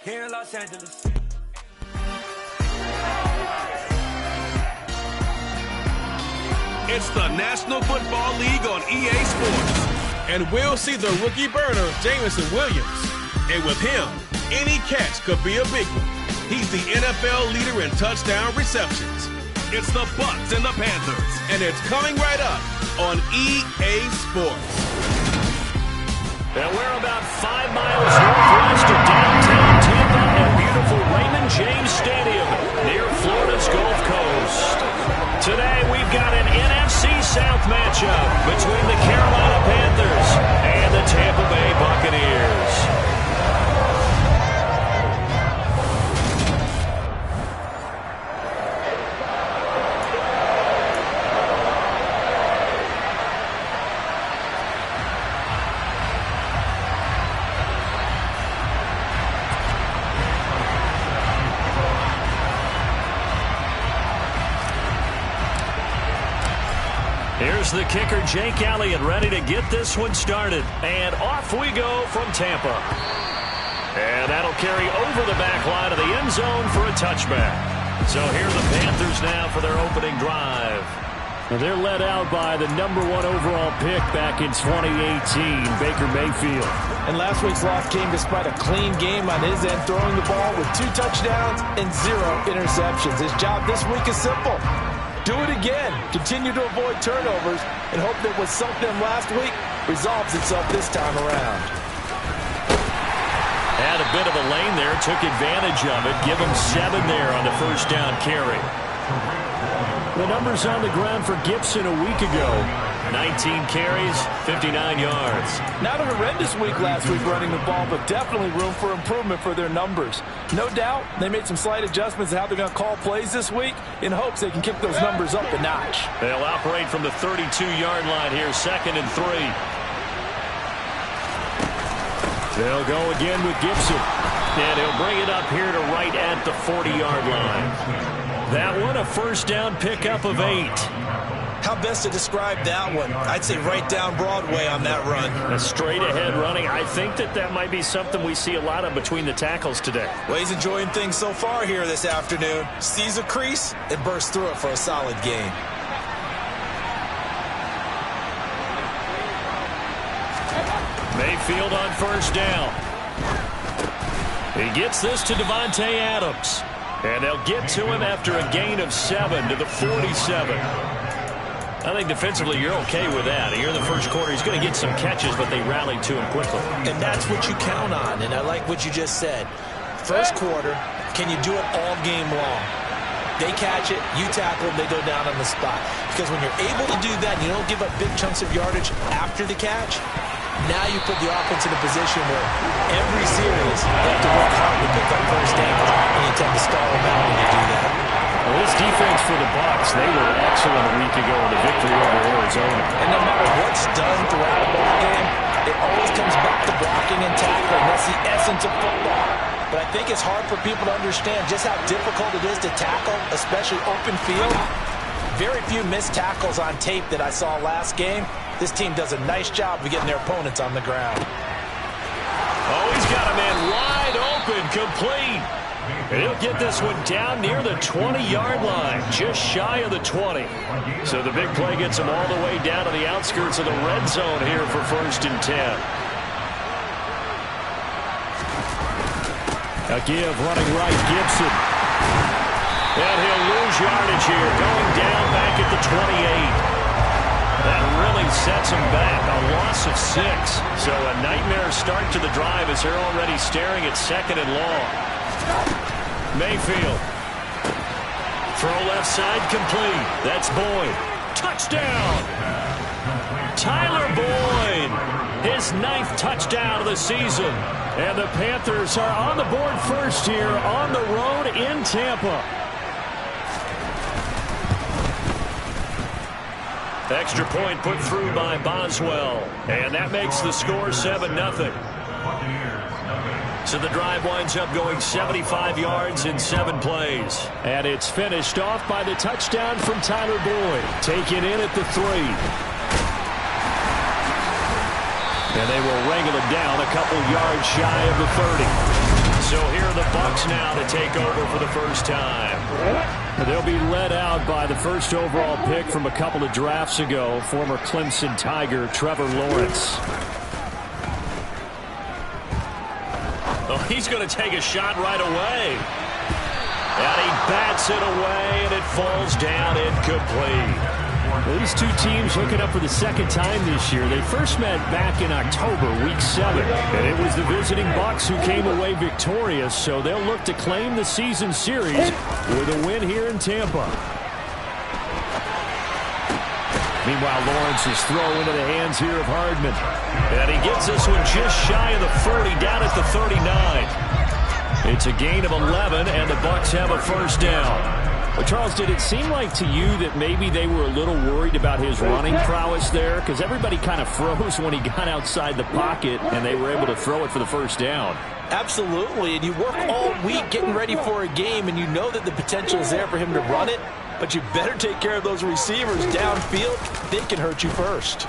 here in Los Angeles. It's the National Football League on EA Sports. And we'll see the rookie burner, Jameson Williams. And with him, any catch could be a big one. He's the NFL leader in touchdown receptions. It's the Bucs and the Panthers. And it's coming right up on EA Sports. And we're about 5 miles northwest of downtown Tampa at beautiful Raymond James Stadium near Florida's Gulf Coast. Today we've got an NFC South matchup between the Carolina Panthers and the Tampa Bay Buccaneers. Here's the kicker, Jake Elliott, ready to get this one started. And off we go from Tampa. And that'll carry over the back line of the end zone for a touchback. So here are the Panthers now for their opening drive. Well, they're led out by the #1 overall pick back in 2018, Baker Mayfield. And last week's loss came despite a clean game on his end, throwing the ball with 2 touchdowns and 0 interceptions. His job this week is simple. Do it again. Continue to avoid turnovers and hope that what sunk them last week resolves itself this time around. Had a bit of a lane there, took advantage of it. Give him 7 there on the first down carry. The numbers on the ground for Gibson a week ago. 19 carries, 59 yards. Not a horrendous week last week running the ball, but definitely room for improvement for their numbers. No doubt they made some slight adjustments to how they're going to call plays this week in hopes they can kick those numbers up a notch. They'll operate from the 32-yard line here, 2nd and 3. They'll go again with Gibson. And he'll bring it up here to right at the 40-yard line. That one, a first down pickup of 8. How best to describe that one? I'd say right down Broadway on that run. A straight-ahead running. I think that might be something we see a lot of between the tackles today. Well, he's enjoying things so far here this afternoon. Sees a crease and bursts through it for a solid gain. Mayfield on first down. He gets this to Devontae Adams. And they'll get to him after a gain of 7 to the 47. I think defensively you're okay with that. Here in the first quarter, he's going to get some catches, but they rallied to him quickly. And that's what you count on, and I like what you just said. First quarter, can you do it all game long? They catch it, you tackle them, they go down on the spot. Because when you're able to do that, you don't give up big chunks of yardage after the catch, now you put the offense in a position where every series they have to work hard to pick up first downs, and you tend to stall them out when you do that. Well, this defense for the Bucs, they were excellent a week ago in the victory over Arizona. And no matter what's done throughout a ball game, it always comes back to blocking and tackling. That's the essence of football. But I think it's hard for people to understand just how difficult it is to tackle, especially open field. Very few missed tackles on tape that I saw last game. This team does a nice job of getting their opponents on the ground. Oh, he's got a man wide open, complete. And he'll get this one down near the 20-yard line, just shy of the 20. So the big play gets him all the way down to the outskirts of the red zone here for 1st and 10. A give running right, Gibson. And he'll lose yardage here, going down back at the 28. That really sets him back, a loss of 6. So a nightmare start to the drive as they're already staring at 2nd and long. Mayfield. Throw left side complete. That's Boyd. Touchdown! Tyler Boyd. His 9th touchdown of the season. And the Panthers are on the board first here on the road in Tampa. Extra point put through by Boswell. And that makes the score 7-0. So the drive winds up going 75 yards in 7 plays. And it's finished off by the touchdown from Tyler Boyd. Taken in at the 3. And they will wrangle it down a couple yards shy of the 30. So here are the Bucs now to take over for the first time. They'll be led out by the first overall pick from a couple of drafts ago, former Clemson Tiger Trevor Lawrence. Oh, he's going to take a shot right away. And he bats it away, and it falls down incomplete. Well, these two teams hooking up for the second time this year. They first met back in October, Week 7. And it was the visiting Bucs who came away victorious, so they'll look to claim the season series with a win here in Tampa. Meanwhile, Lawrence's throw into the hands here of Hardman. And he gets this one just shy of the 40, down at the 39. It's a gain of 11, and the Bucs have a first down. But Charles, did it seem like to you that maybe they were a little worried about his running prowess there? Because everybody kind of froze when he got outside the pocket, and they were able to throw it for the first down. Absolutely, and you work all week getting ready for a game, and you know that the potential is there for him to run it, but you better take care of those receivers downfield. They can hurt you first.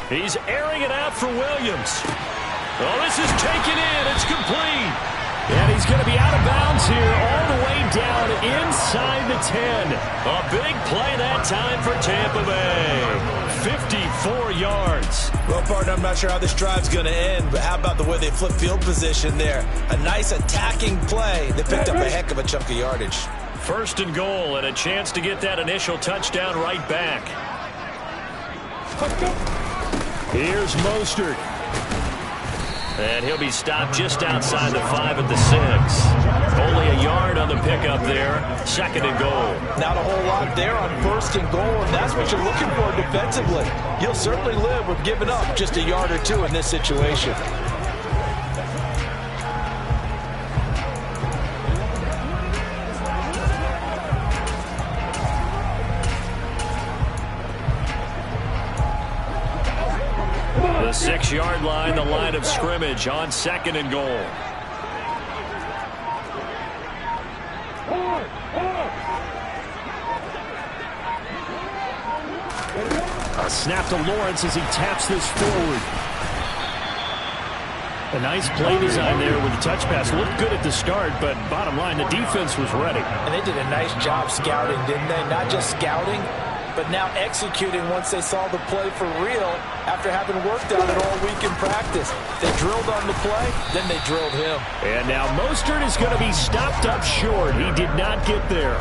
He's airing it out for Williams. Oh, this is taken in. It's complete. And he's going to be out of bounds here all the way down inside the 10. A big play that time for Tampa Bay. 54 yards. Well, partner, I'm not sure how this drive's going to end, but how about the way they flip field position there? A nice attacking play. They picked up a heck of a chunk of yardage. First and goal, and a chance to get that initial touchdown right back. Here's Mostert. And he'll be stopped just outside the 5 at the 6. Only a yard on the pickup there. Second and goal. Not a whole lot there on first and goal, and that's what you're looking for defensively. You'll certainly live with giving up just a yard or two in this situation. The 6-yard line, the line of scrimmage on second and goal. A snap to Lawrence as he taps this forward. A nice play design there with the touch pass. Looked good at the start, but bottom line, the defense was ready. And they did a nice job scouting, didn't they? Not just scouting, but now executing once they saw the play for real after having worked on it all week in practice. They drilled on the play, then they drilled him. And now Mostert is going to be stopped up short. He did not get there.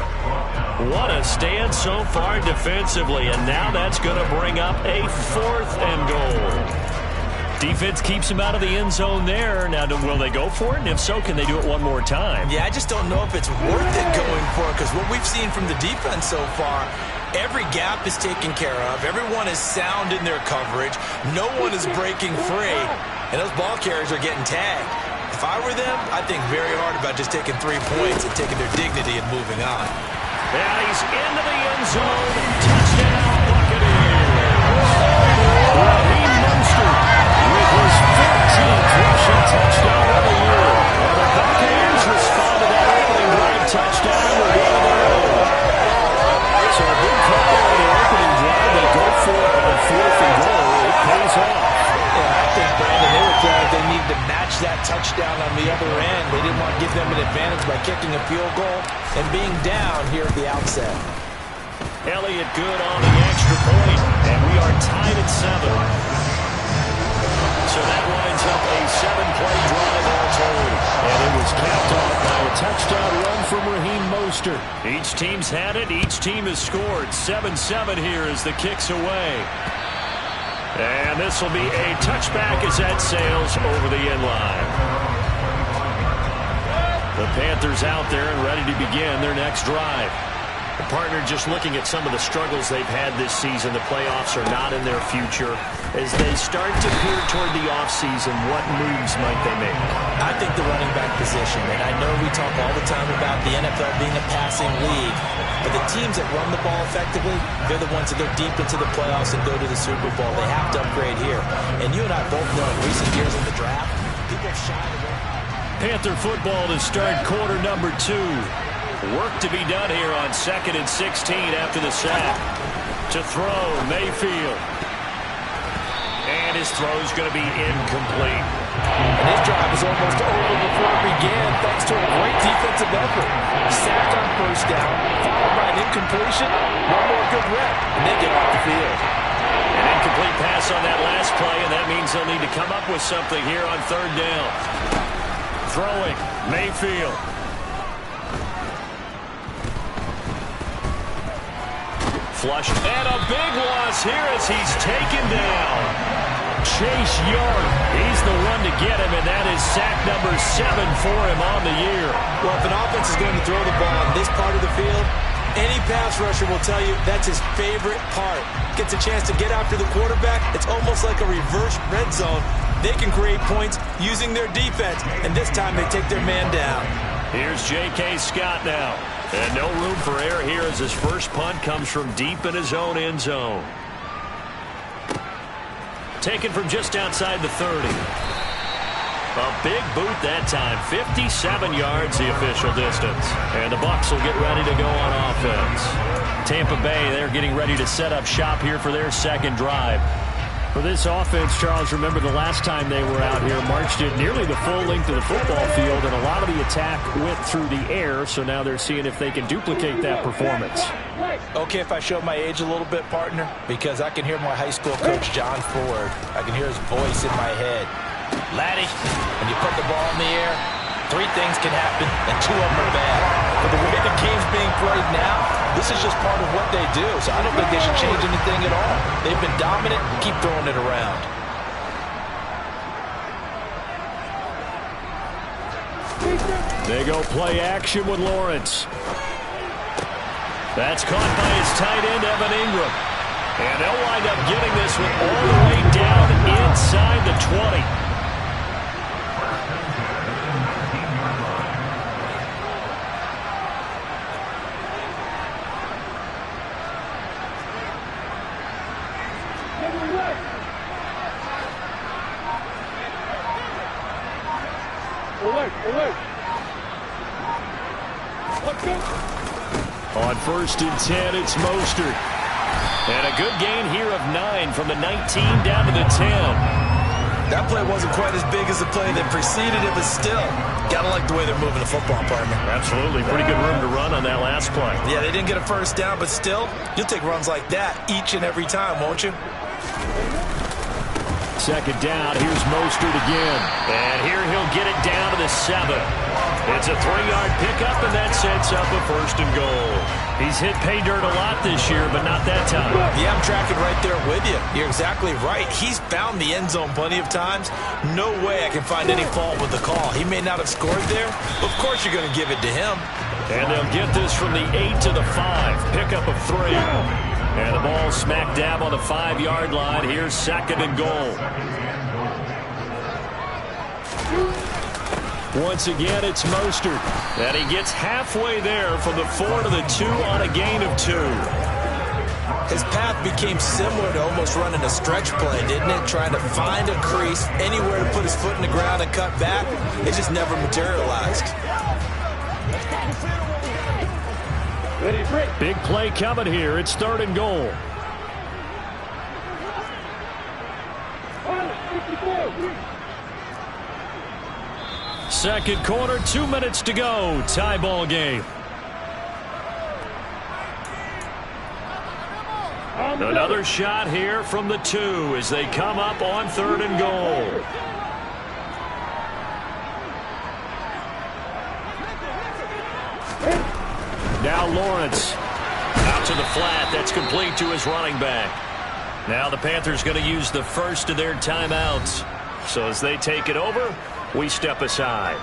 What a stand so far defensively, and now that's going to bring up a 4th and goal. Defense keeps him out of the end zone there. Now, will they go for it? And if so, can they do it one more time? Yeah, I just don't know if it's worth it going for it, because what we've seen from the defense so far, every gap is taken care of. Everyone is sound in their coverage. No one is breaking free. And those ball carriers are getting tagged. If I were them, I'd think very hard about just taking 3 points and taking their dignity and moving on. And he's into the end zone. Touchdown, Buccaneers. Raheem Mostert with his 14th rushing touchdown of the year. And the Buccaneers respond to that opening drive touchdown with one of their own. So a big play on the opening drive. They go for it on 4th and goal. It pays off. Yeah, I think, Brandon, they were glad they needed to match that touchdown on the other end. They didn't want to give them an advantage by kicking a field goal and being down here at the outset. Elliott good on the extra point, and we are tied at 7. So that winds up a 7-play drive all told. And it was capped off by a touchdown run from Raheem Mostert. Each team's had it. Each team has scored. 7-7 here as the kick's away. And this will be a touchback as that sails over the end line. The Panthers out there and ready to begin their next drive. The partner, just looking at some of the struggles they've had this season, the playoffs are not in their future. As they start to peer toward the offseason, what moves might they make? I think the running back position, and I know we talk all the time about the NFL being a passing league, but the teams that run the ball effectively, they're the ones that go deep into the playoffs and go to the Super Bowl. They have to upgrade here. And you and I both know in recent years in the draft, people have shied away. Panther football to start quarter number 2. Work to be done here on 2nd and 16 after the sack. To throw, Mayfield. And his throw's going to be incomplete. And his drive was almost over before it began thanks to a great defensive effort. Sack on first down, followed by an incompletion, one more good rep, and they get off the field. An incomplete pass on that last play, and that means they'll need to come up with something here on third down. Throwing, Mayfield. Flushed, and a big loss here as he's taken down. Chase Young, he's the one to get him, and that is sack number 7 for him on the year. Well, if an offense is going to throw the ball on this part of the field, any pass rusher will tell you that's his favorite part. Gets a chance to get after the quarterback. It's almost like a reverse red zone. They can create points using their defense, and this time they take their man down. Here's J.K. Scott now. And no room for error here as his first punt comes from deep in his own end zone. Taken from just outside the 30. A big boot that time. 57 yards the official distance. And the Bucs will get ready to go on offense. Tampa Bay, they're getting ready to set up shop here for their second drive. For this offense, Charles, remember the last time they were out here, marched it nearly the full length of the football field, and a lot of the attack went through the air, so now they're seeing if they can duplicate that performance. Okay, if I show my age a little bit, partner, because I can hear my high school coach, John Ford. I can hear his voice in my head. Laddie, when you put the ball in the air, 3 things can happen, and 2 of them are bad. But the way the game's being played now, this is just part of what they do, so I don't think they should change anything at all. They've been dominant. Keep throwing it around. They go play action with Lawrence. That's caught by his tight end, Evan Ingram. And they'll wind up getting this one all the way down inside the 20. On 1st and 10, it's Mostert. And a good gain here of 9 from the 19 down to the 10. That play wasn't quite as big as the play that preceded it, but still, gotta like the way they're moving the football, partner. Absolutely. Pretty good room to run on that last play. Yeah, they didn't get a first down, but still, you'll take runs like that each and every time, won't you? Second down, here's Mostert again. And here he'll get it down to the 7. It's a 3-yard pickup, and that sets up a 1st and goal. He's hit pay dirt a lot this year, but not that time. Yeah, I'm tracking right there with you. You're exactly right. He's found the end zone plenty of times. No way I can find any fault with the call. He may not have scored there, but of course you're going to give it to him. And they'll get this from the 8 to the 5. Pickup of 3. And the ball smack dab on the 5-yard line. Here's 2nd and goal. Once again, it's Mostert. And he gets halfway there from the 4 to the 2 on a gain of 2. His path became similar to almost running a stretch play, didn't it? Trying to find a crease, anywhere to put his foot in the ground and cut back. It just never materialized. Big play coming here. It's 3rd and goal. Second quarter, 2 minutes to go. Tie ball game. Another shot here from the 2 as they come up on 3rd and goal. Now Lawrence. Out to the flat. That's complete to his running back. Now the Panthers going to use the first of their timeouts. So as they take it over, we step aside.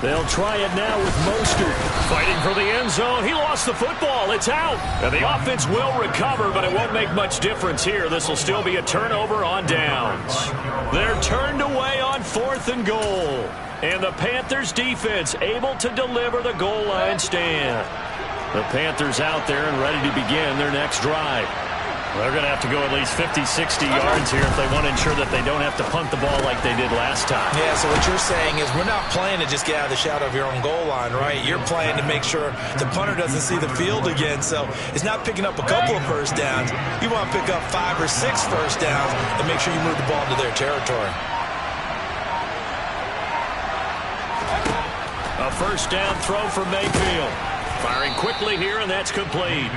They'll try it now with Mostert. Fighting for the end zone. He lost the football. It's out. And the offense will recover, but it won't make much difference here. This will still be a turnover on downs. They're turned away on 4th and goal. And the Panthers defense able to deliver the goal line stand. The Panthers out there and ready to begin their next drive. They're going to have to go at least 50, 60 yards here if they want to ensure that they don't have to punt the ball like they did last time. Yeah, so what you're saying is we're not playing to just get out of the shadow of your own goal line, right? You're playing to make sure the punter doesn't see the field again. So it's not picking up a couple of first downs. You want to pick up 5 or 6 first downs and make sure you move the ball into their territory. A first down throw for Mayfield. Firing quickly here, and that's complete.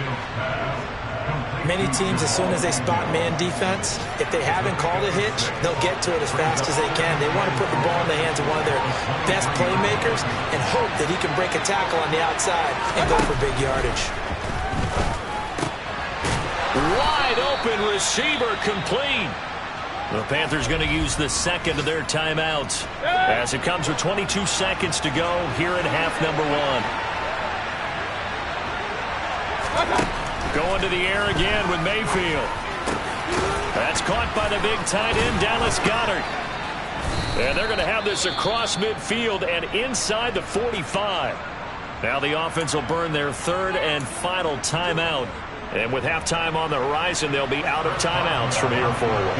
Many teams, as soon as they spot man defense, if they haven't called a hitch, they'll get to it as fast as they can. They want to put the ball in the hands of one of their best playmakers and hope that he can break a tackle on the outside and go for big yardage. Wide open receiver complete. The Panthers going to use the second of their timeouts as it comes with 22 seconds to go here in half number 1. Going to the air again with Mayfield. That's caught by the big tight end, Dallas Goedert. And they're going to have this across midfield and inside the 45. Now the offense will burn their 3rd and final timeout. And with halftime on the horizon, they'll be out of timeouts from here forward.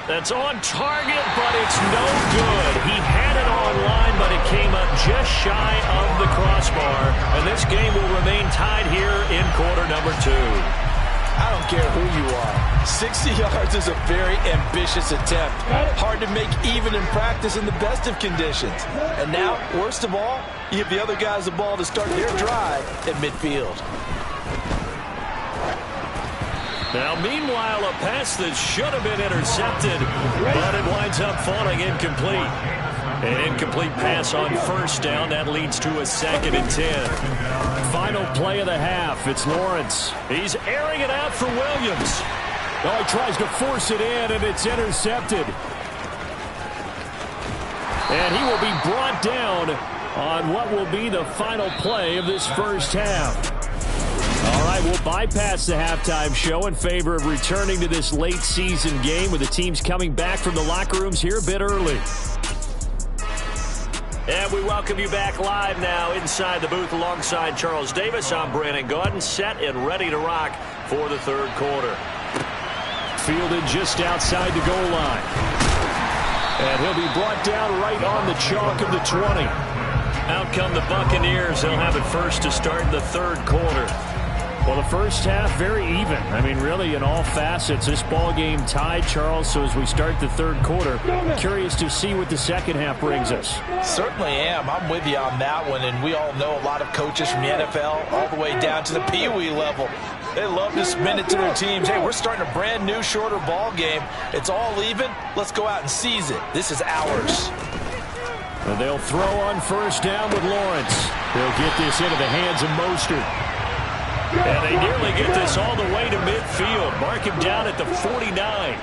That's on target, but it's no good. He had it online, but it came up just shy of the crossbar. And this game will remain tied here in quarter number 2. I don't care who you are. 60 yards is a very ambitious attempt. Hard to make even in practice in the best of conditions. And now, worst of all, you give the other guys the ball to start their drive at midfield. Now, meanwhile, a pass that should have been intercepted, but it winds up falling incomplete. An incomplete pass on first down. That leads to a 2nd and 10. Final play of the half. It's Lawrence. He's airing it out for Williams. Oh, he tries to force it in, and it's intercepted. And he will be brought down on what will be the final play of this first half. All right, we'll bypass the halftime show in favor of returning to this late season game with the teams coming back from the locker rooms here a bit early. And we welcome you back live now inside the booth alongside Charles Davis. I'm Brandon Gaudin, set and ready to rock for the 3rd quarter. Fielded just outside the goal line. And he'll be brought down right on the chalk of the 20. Out come the Buccaneers. They'll have it first to start the 3rd quarter. Well, the first half, very even. I mean, really, in all facets, this ball game tied, Charles. So as we start the 3rd quarter, curious to see what the second half brings us. Certainly am. I'm with you on that one. And we all know a lot of coaches from the NFL all the way down to the Pee Wee level. They love to spin it to their teams. Hey, we're starting a brand new, shorter ball game. It's all even. Let's go out and seize it. This is ours. And they'll throw on first down with Lawrence. They'll get this into the hands of Mostert. And they nearly get this all the way to midfield. Mark him down at the 49.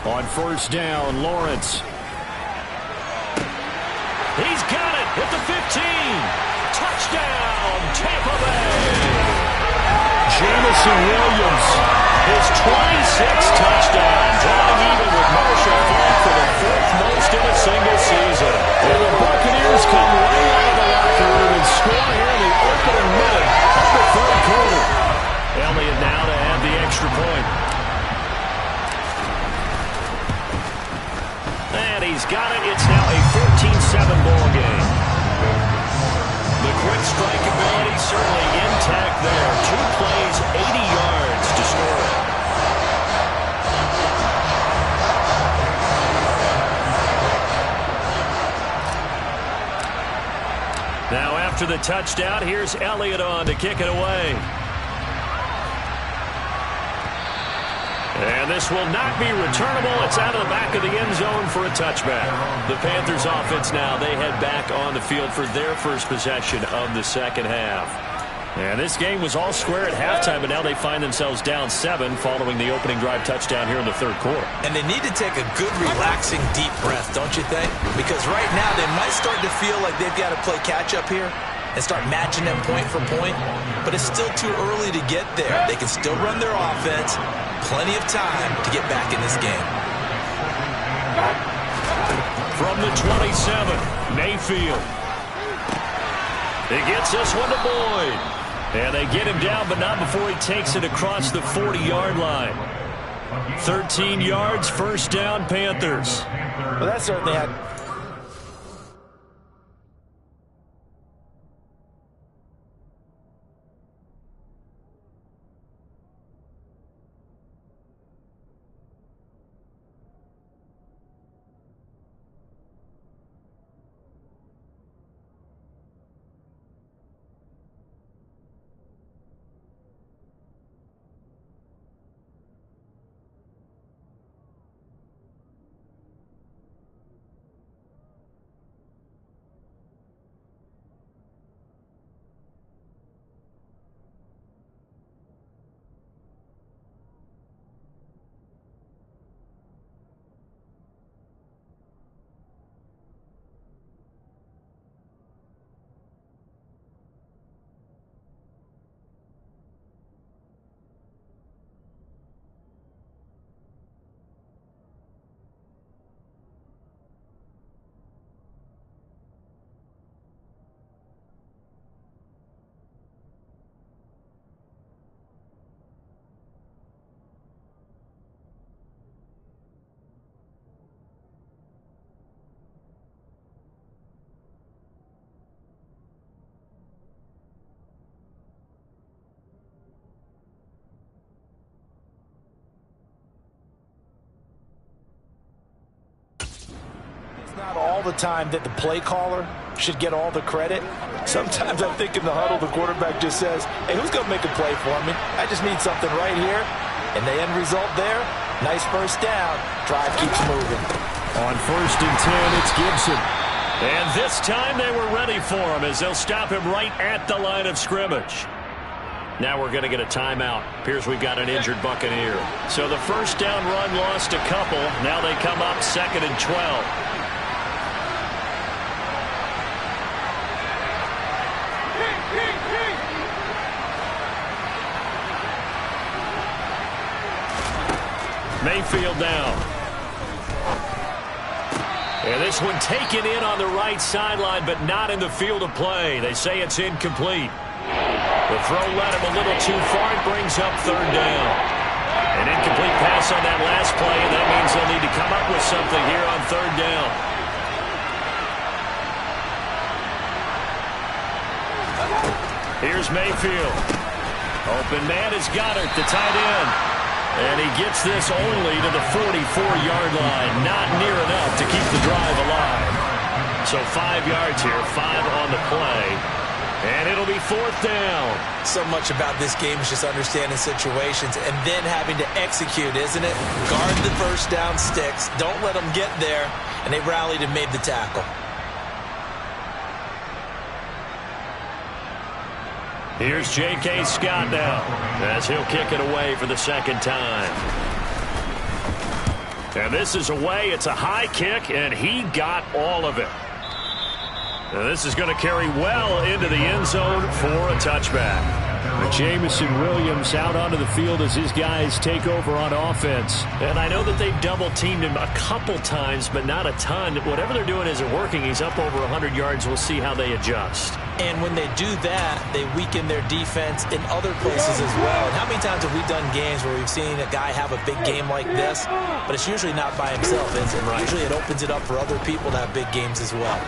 On first down, Lawrence. He's got it at the 15. Touchdown, Tampa Bay. Jamison Williams, his 26th touchdown, drawing even with Marshall Faulk for the 4th most in a single season. And the Buccaneers come right out of the locker room and score here in the opening minute of the 3rd quarter. Elliott now to add the extra point. And he's got it. It's now a 14-7 ball game. The quick strike ability certainly intact there. 2 plays, 80 yards to score it. Now after the touchdown, here's Elliott on to kick it away. And this will not be returnable. It's out of the back of the end zone for a touchback. The Panthers offense now, they head back on the field for their first possession of the second half. And this game was all square at halftime, but now they find themselves down 7 following the opening drive touchdown here in the third quarter. And they need to take a good, relaxing, deep breath, don't you think? Because right now they might start to feel like they've got to play catch-up here and start matching them point for point. But it's still too early to get there. They can still run their offense. Plenty of time to get back in this game. From the 27, Mayfield. He gets this one to Boyd. And they get him down, but not before he takes it across the 40-yard line. 13 yards, first down, Panthers. Well, that certainly had... Not all the time that the play caller should get all the credit. Sometimes I think in the huddle, the quarterback just says, hey, who's going to make a play for me? I just need something right here. And the end result there, nice first down. Drive keeps moving. On 1st and 10, it's Gibson. And this time they were ready for him as they'll stop him right at the line of scrimmage. Now we're going to get a timeout. Appears we've got an injured Buccaneer. So the first down run lost a couple. Now they come up 2nd and 12. Mayfield down. And this one taken in on the right sideline, but not in the field of play. They say it's incomplete. The throw led him a little too far. It brings up 3rd down. An incomplete pass on that last play, and that means they'll need to come up with something here on 3rd down. Here's Mayfield. Open man is Goddard, the tight end. And he gets this only to the 44-yard line. Not near enough to keep the drive alive. So 5 yards here, 5 on the play. And it'll be 4th down. So much about this game is just understanding situations and then having to execute, isn't it? Guard the first down sticks. Don't let them get there. And they rallied and made the tackle. Here's J.K. Scott now as he'll kick it away for the 2nd time. And this is away. It's a high kick, and he got all of it. And this is going to carry well into the end zone for a touchback. Jamison Williams out onto the field as his guys take over on offense. And I know that they've double-teamed him a couple times, but not a ton. Whatever they're doing isn't working. He's up over 100 yards. We'll see how they adjust. And when they do that, they weaken their defense in other places as well. And how many times have we done games where we've seen a guy have a big game like this, but it's usually not by himself, is it? Right. Usually it opens it up for other people to have big games as well.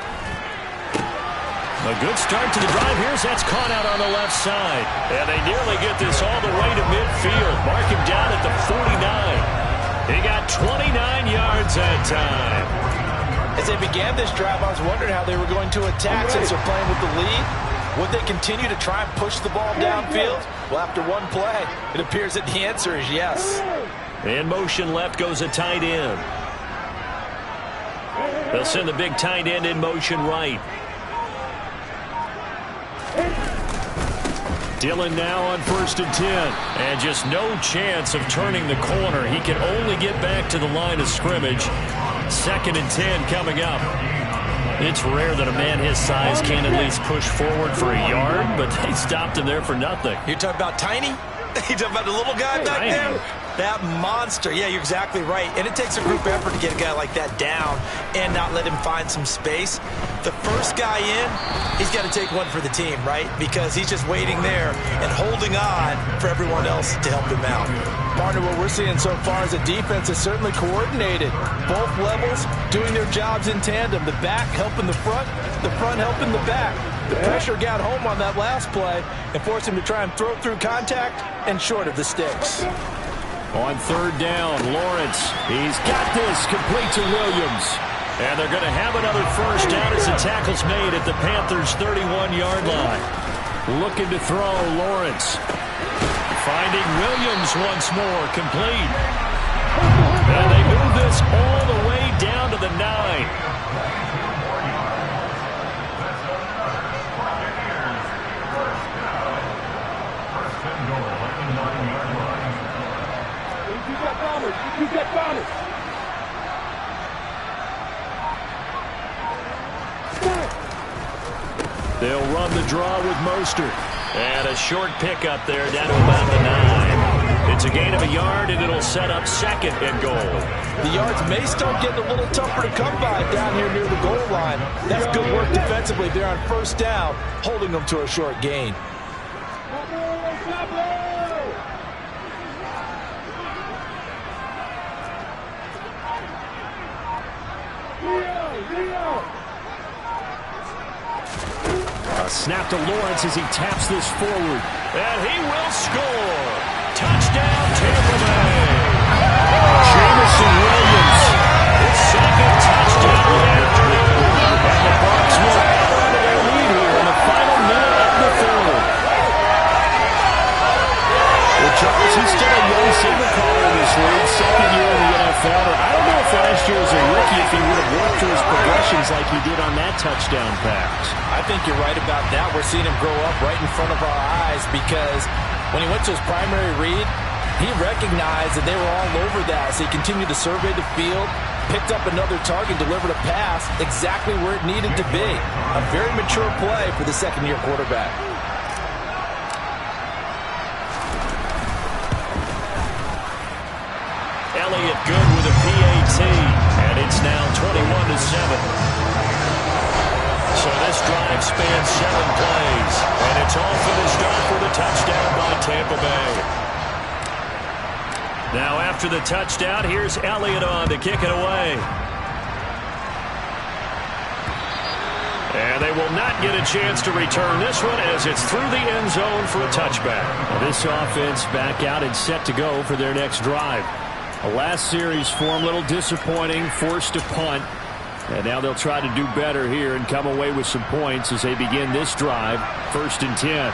A good start to the drive. Here's that's caught out on the left side. And they nearly get this all the way to midfield. Mark him down at the 49. He got 29 yards that time. As they began this drive, I was wondering how they were going to attack since they're playing with the lead. Would they continue to try and push the ball downfield? Well, after one play, it appears that the answer is yes. In motion left goes a tight end. They'll send the big tight end in motion right. Dillon now on 1st and 10. And just no chance of turning the corner. He can only get back to the line of scrimmage. 2nd and 10 coming up. It's rare that a man his size can at least push forward for a yard, but they stopped him there for nothing. You're talking about tiny? You're talking about the little guy back there? That monster. Yeah, you're exactly right. And it takes a group effort to get a guy like that down and not let him find some space. The first guy in, he's got to take one for the team, right? Because he's just waiting there and holding on for everyone else to help him out. Partner, what we're seeing so far is a defense is certainly coordinated. Both levels doing their jobs in tandem. The back helping the front helping the back. The pressure got home on that last play and forced him to try and throw through contact and short of the sticks. On 3rd down, Lawrence. He's got this, complete to Williams. And they're going to have another 1st down as the tackle's made at the Panthers' 31-yard line. Looking to throw, Lawrence. Finding Williams once more, complete. And they move this all the way down to the 9. They'll run the draw with Mostert. And a short pickup there down to about the 9. It's a gain of a yard, and it'll set up 2nd and goal. The yards may start getting a little tougher to come by down here near the goal line. That's good work defensively there on 1st down, holding them to a short gain. Snap to Lawrence as he taps this forward. And he will score. Touchdown, Tampa Bay. Jamison Williams. His 2nd touchdown of the afternoon. And the Bucs will add on to their lead here in the final minute of the 3rd. Well, Charles, he's still a young signal caller in this league. 2nd year in the NFL. I don't know if last year as a rookie if he would have worked through his progressions like he did on that touchdown pass. I think you're right about that. We're seeing him grow up right in front of our eyes because when he went to his primary read, he recognized that they were all over that. So he continued to survey the field, picked up another target, delivered a pass exactly where it needed to be. A very mature play for the 2nd-year quarterback. Elliott good with a PAT, and it's now 21-7. So this drive spans 7 plays, and it's all finished off with a touchdown by Tampa Bay. Now after the touchdown, here's Elliott on to kick it away. And they will not get a chance to return this one as it's through the end zone for a touchback. Now this offense back out and set to go for their next drive. The last series for them, a little disappointing, forced to punt. And now they'll try to do better here and come away with some points as they begin this drive, 1st and 10.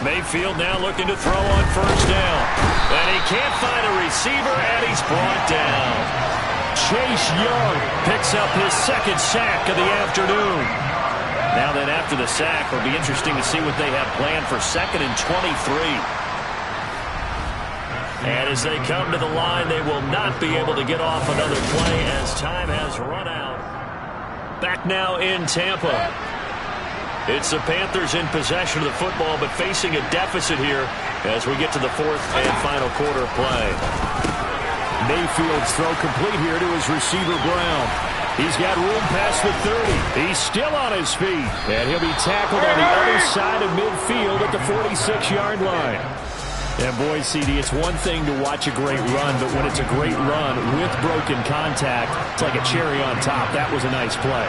Mayfield now looking to throw on 1st down. And he can't find a receiver, and he's brought down. Chase Young picks up his 2nd sack of the afternoon. Now then, after the sack, it'll be interesting to see what they have planned for 2nd and 23. And as they come to the line, they will not be able to get off another play as time has run out. Back now in Tampa. It's the Panthers in possession of the football, but facing a deficit here as we get to the 4th and final quarter play. Mayfield's throw complete here to his receiver, Brown. He's got room past the 30. He's still on his feet. And he'll be tackled on the other side of midfield at the 46-yard line. And boy, CD, it's one thing to watch a great run, but when it's a great run with broken contact, it's like a cherry on top. That was a nice play.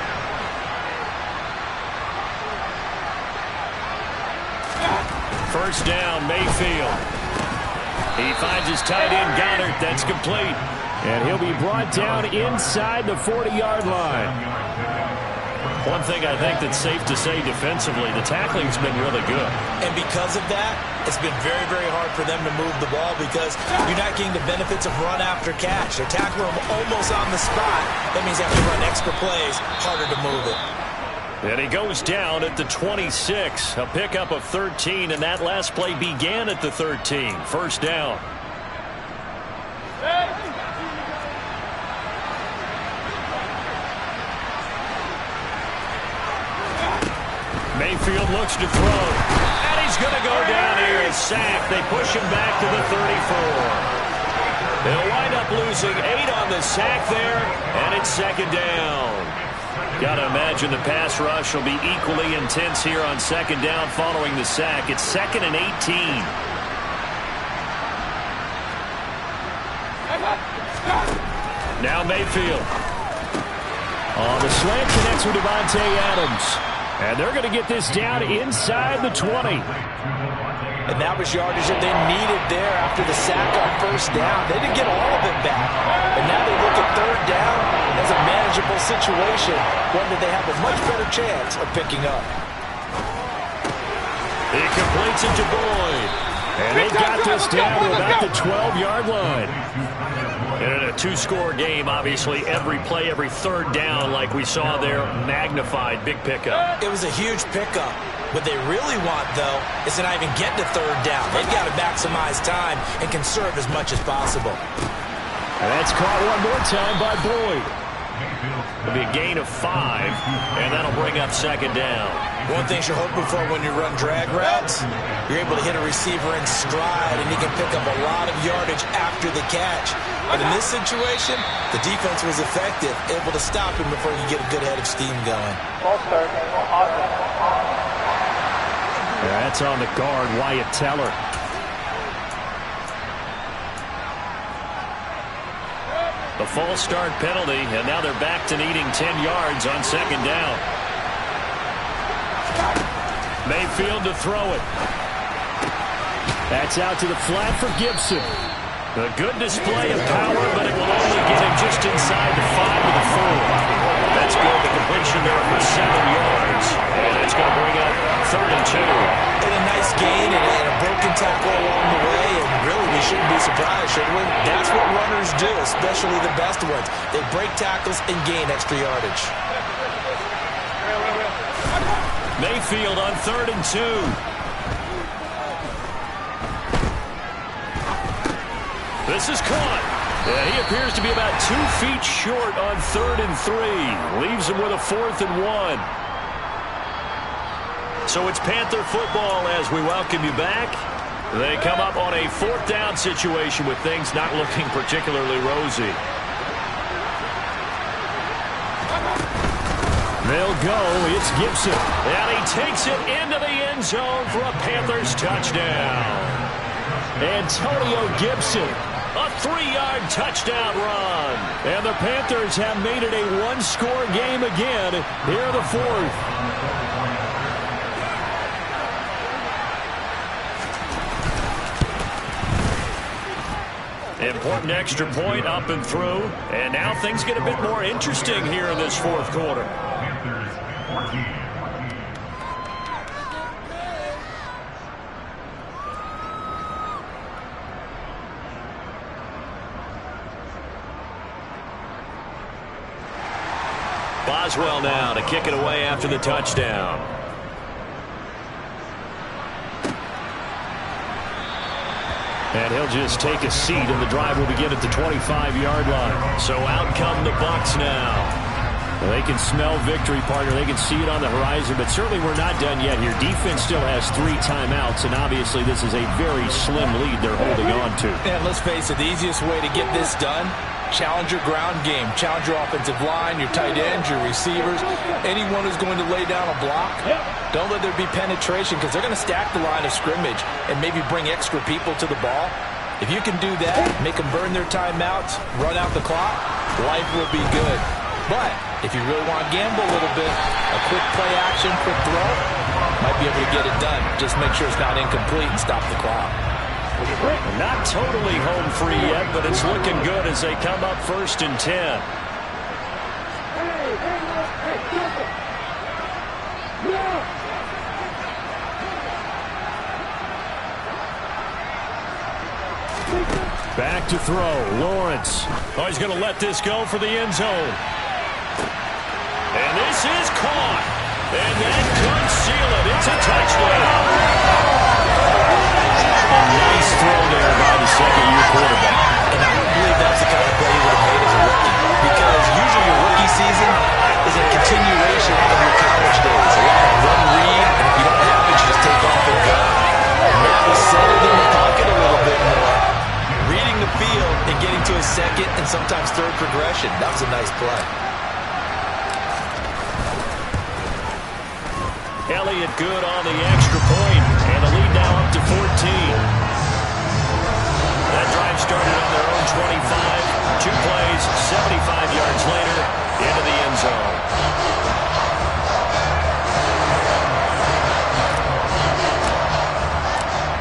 First down, Mayfield. He finds his tight end, Goddard. That's complete. And he'll be brought down inside the 40-yard line. One thing I think that's safe to say defensively, the tackling's been really good. And because of that, it's been very, very hard for them to move the ball because you're not getting the benefits of run after catch. They're tackling them almost on the spot. That means they have to run extra plays, harder to move it. And he goes down at the 26. A pickup of 13, and that last play began at the 13. First down. Mayfield looks to throw. And he's going to go down here and sack. They push him back to the 34. They'll wind up losing 8 on the sack there, and it's second down. Got to imagine the pass rush will be equally intense here on second down following the sack. It's 2nd and 18. Now Mayfield. On the slant, connects with Devontae Adams. And they're going to get this down inside the 20. And that was yardage that they needed there after the sack on first down. They didn't get all of it back. And now they look at third down as a manageable situation, one that they have a much better chance of picking up. He completes it to Boyd. And they got this down to about the 12-yard line. And in a two-score game, obviously, every play, every third down, like we saw there, magnified. Big pickup. It was a huge pickup. What they really want, though, is to not even get to third down. They've got to maximize time and conserve as much as possible. And that's caught one more time by Boyd. It'll be a gain of 5, and that'll bring up second down. One thing you're hoping for when you run drag routes, you're able to hit a receiver in stride, and he can pick up a lot of yardage after the catch. But in this situation, the defense was effective, able to stop him before you get a good head of steam going. That's on the guard, Wyatt Teller. The false start penalty, and now they're back to needing 10 yards on second down. Mayfield to throw it. That's out to the flat for Gibson. A good display of power, but it will only get him just inside the 5 of the 4. That's good. The completion there for 7 yards. And it's going to bring up 3rd and 2. And a nice gain and a broken tackle along the way. And really, we shouldn't be surprised, should we? That's what runners do, especially the best ones. They break tackles and gain extra yardage. Mayfield on 3rd and 2. This is caught. And he appears to be about 2 feet short on 3rd and 3. Leaves him with a 4th and 1. So it's Panther football as we welcome you back. They come up on a 4th down situation with things not looking particularly rosy. They'll go. It's Gibson. And he takes it into the end zone for a Panthers touchdown. Antonio Gibson. A 3-yard touchdown run. And the Panthers have made it a one-score game again here in the 4th. Important extra point up and through. And now things get a bit more interesting here in this 4th quarter. Boswell now to kick it away after the touchdown. And he'll just take a seat, and the drive will begin at the 25-yard line. So out come the Bucs now. Well, they can smell victory, partner. They can see it on the horizon, but certainly we're not done yet here. Defense still has 3 timeouts, and obviously this is a very slim lead they're holding on to. And let's face it, the easiest way to get this done, challenge your ground game. Challenge your offensive line, your tight ends, your receivers, anyone who's going to lay down a block. Don't let there be penetration because they're going to stack the line of scrimmage and maybe bring extra people to the ball. If you can do that, make them burn their timeouts, run out the clock, life will be good. But if you really want to gamble a little bit, a quick play action, quick throw, might be able to get it done. Just make sure it's not incomplete and stop the clock. Not totally home free yet, but it's looking good as they come up 1st and 10. Back to throw, Lawrence. Oh, he's going to let this go for the end zone. And this is caught. And that could seal it. It's a touchdown. A nice throw there by the second-year quarterback. And I don't believe that's the kind of play you would have made as a rookie. Because usually your rookie season is a continuation of your college days. A lot of run read, and if you don't have it, you just take off and go. Matt was settled in the pocket a little bit more, reading the field and getting to his second and sometimes third progression. That was a nice play. Elliott good on the extra point, and the lead now up to 14. That drive started on their own 25. 2 plays, 75 yards later, into the end zone.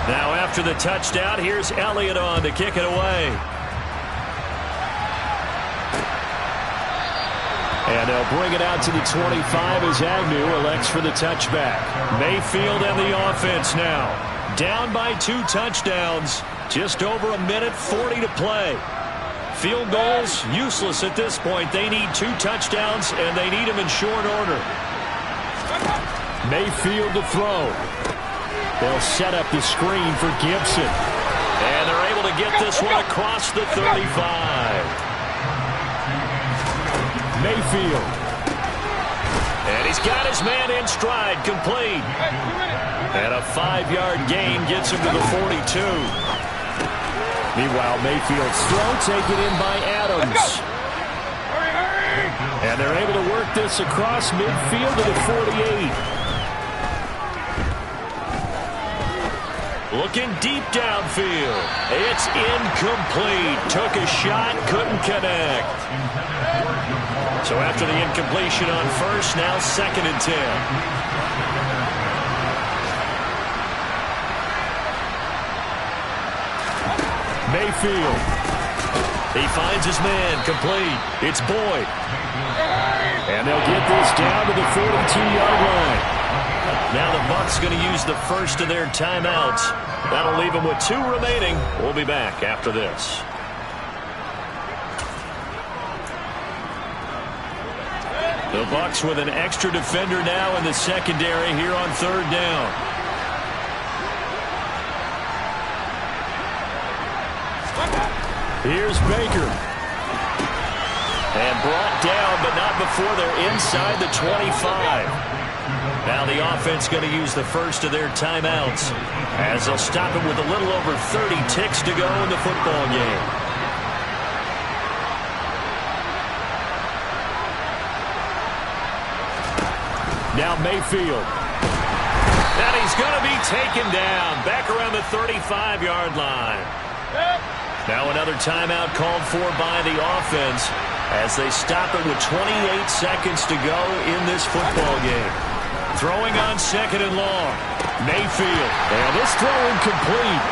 Now after the touchdown, here's Elliott on to kick it away. And they'll bring it out to the 25 as Agnew elects for the touchback. Mayfield and the offense now. Down by 2 touchdowns. Just over a minute 40 to play. Field goals, useless at this point. They need 2 touchdowns, and they need them in short order. Mayfield to throw. They'll set up the screen for Gibson. And they're able to get this one across the 35. Mayfield. And he's got his man in stride, complete. And a 5-yard gain gets him to the 42. Meanwhile, Mayfield's throw taken in by Adams. And they're able to work this across midfield to the 48. Looking deep downfield. It's incomplete. Took a shot, couldn't connect. So after the incompletion on first, now 2nd and 10. Mayfield. He finds his man, complete. It's Boyd. And they'll get this down to the 42-yard line. Now the Bucs going to use the first of their timeouts. That'll leave them with 2 remaining. We'll be back after this. The Bucs with an extra defender now in the secondary here on 3rd down. Here's Baker. And brought down, but not before they're inside the 25. Now the offense going to use the first of their timeouts as they'll stop it with a little over 30 ticks to go in the football game. Now Mayfield. And he's going to be taken down back around the 35-yard line. Now another timeout called for by the offense as they stop it with 28 seconds to go in this football game. Throwing on 2nd and long. Mayfield. And this throw incomplete.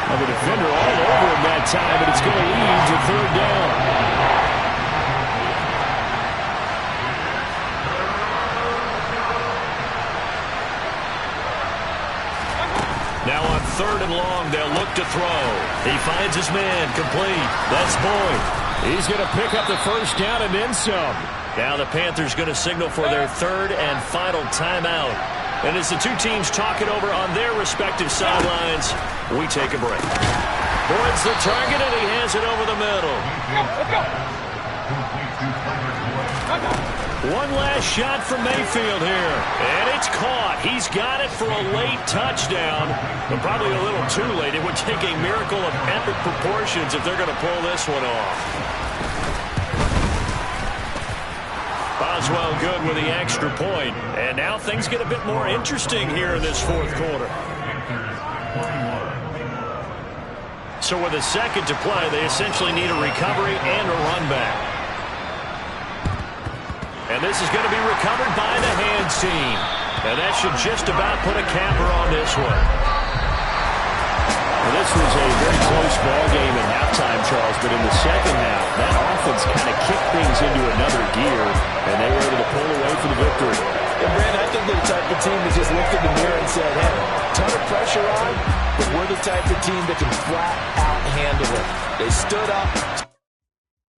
The defender all over him that time, but it's going to lead to 3rd down. Now on 3rd and long, they'll look to throw. He finds his man, complete. That's Boyd. He's going to pick up the first down and then some. Now the Panthers going to signal for their 3rd and final timeout. And as the 2 teams talk it over on their respective sidelines, we take a break. Boyd's the target, and he has it over the middle. One last shot from Mayfield here. And it's caught. He's got it for a late touchdown. But probably a little too late. It would take a miracle of epic proportions if they're going to pull this one off. Boswell good with the extra point. And now things get a bit more interesting here in this 4th quarter. So with a second to play, they essentially need a recovery and a run back. And this is going to be recovered by the hands team. And that should just about put a capper on this one. Well, this was a very close ball game at halftime, Charles, but in the second half, that offense kind of kicked things into another gear. And they were able to pull away for the victory. And Brandon, I think they're the type of team that just looked in the mirror and said, hey, ton of pressure on, but we're the type of team that can flat out handle it. They stood up.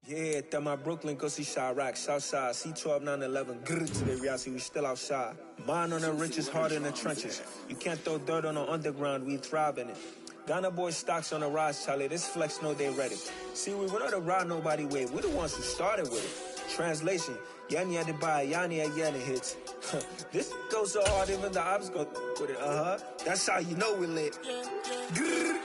Yeah, that my Brooklyn go see Chirac, Southside, C12, 911, grrr to the reality, we still outside. Mine on the richest, heart in the trenches. You can't throw dirt on the underground, we thrive in it. Ghana boys stocks on the rise, Charlie, this flex know they ready. See, we were not to ride nobody with, we're the ones who started with it. Translation, Yanni had to buy, Yanni had Yanni hits. This goes so hard, even the ops go with it, That's how you know we lit. Grrr,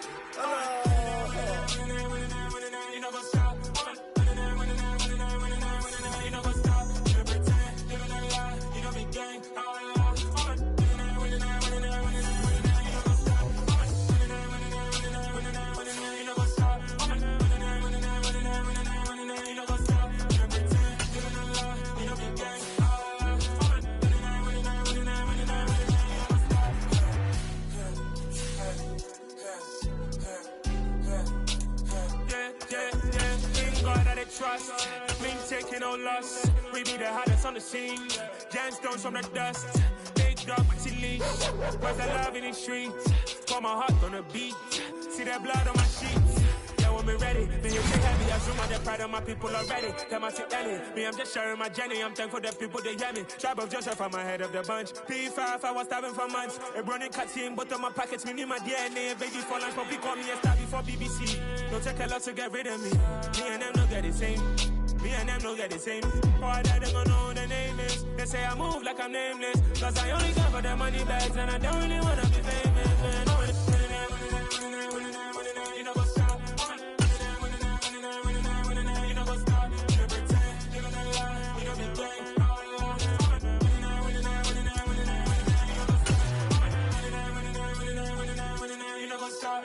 trust, we ain't taking no loss. We be the hottest on the scene. Gemstones from the dust. Big dog, but she leash. Where's the love in the streets? Pour my heart on the beat. See that blood on my sheets. Yeah, when we ready, me you say heavy. I zoom on the pride of my people already. Tell my sick Ellie, me I'm just sharing my journey. I'm thankful the people they hear me. Tribe of Joseph, I'm ahead of the bunch. P5, I was starving for months. A running cut team, but on my pockets, me need my DNA. Baby for lunch, but we call me a star before BBC. Don't take a lot to get rid of me. Me and them no get the same. Me and them no get the same. Boy, that they gonna know who the name is. They say I move like I'm nameless. Cause I only care for the money bags and I don't really wanna be famous, man. You know what's up? You know what's up? You pretend, you gonna lie, you know be gang. You know what's up?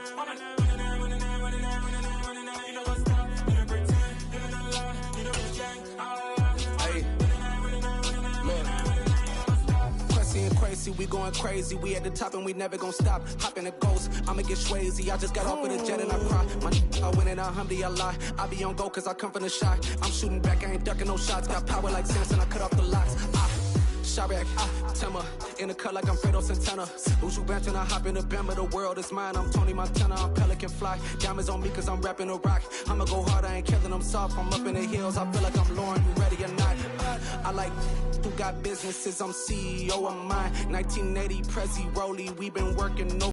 Crazy, we going crazy. We at the top and we never gonna stop. Hop in the ghost, I'ma get swayzy. I just got off with a jet and I cry. I win and alhamdulillah. I be on go cause I come from the shot. I'm shooting back, I ain't ducking no shots. Got power like Samson, I cut off the locks. Chirac, Tema, in the cut like I'm Fredo Santana. Uju Banton, I hop in the Bama, the world is mine. I'm Tony Montana, I'm Pelican Fly. Diamonds on me cause I'm rapping a rock. I'ma go hard, I ain't killing them soft. I'm up in the hills, I feel like I'm Lauren, you ready or not? I like who got businesses, I'm CEO of mine. 1980 Prezi Rolly, we been working no